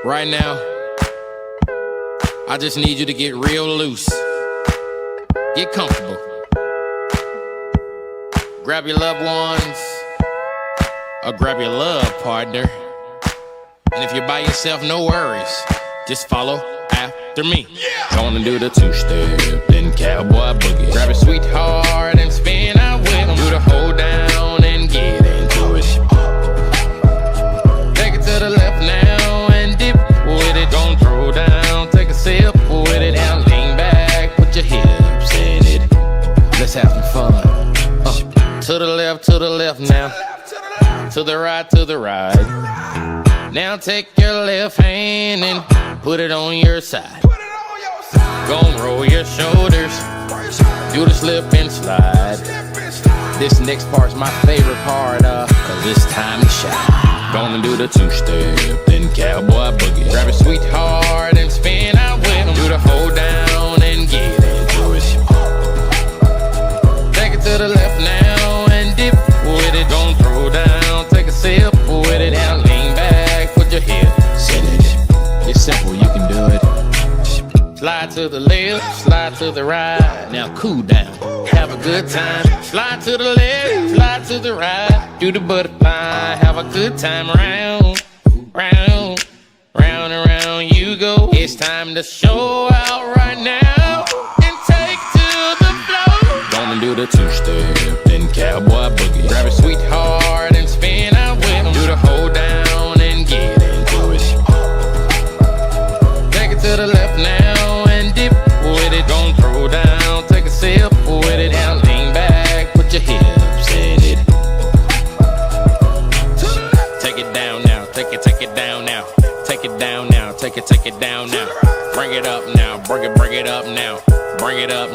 Right now, I just need you to get real loose. Get comfortable. Grab your loved ones, or grab your love partner. And if you're by yourself, no worries. Just follow after me. Gonna do the two-step, then cowboy boogie. Grab a sweetheart and spin out with them. Do the hold down and get into it. Take it to the left now and dip with it. Don't throw down, take a sip with it. Now lean back, put your hips in it. Let's have some fun. To the left now. To the right. Now take your left hand and put it on your side. Gon' roll your shoulders, do the slip and slide. This next part's my favorite part, cause it's time to shine. Gonna do the two-step, then cowboy boogie. Grab a sweetheart and spin out with them. Do the hold down and get into it. Take it to the left now and dip with it. Don't throw down, take a sip with it. Now lean back, put your hips in it. It's simple, you can do it. Slide to the left, slide to the right. Now cool down, have a good time. Slide to the left, slide to the right. Do the butterfly, have a good time. Round, round, round and round you go. It's time to show out right now and take to the floor. Gonna do the two-step, then cowboy boogie. Grab a sweetheart and spin out with them. Do the hold down and get into it. Take it to the left now and dip with it. Don't throw down, take a sip with it. Now lean back, put your hips in it. Take it down now, take it down now. Take it down now, take it down now. Bring it up now, bring it up now. Bring it up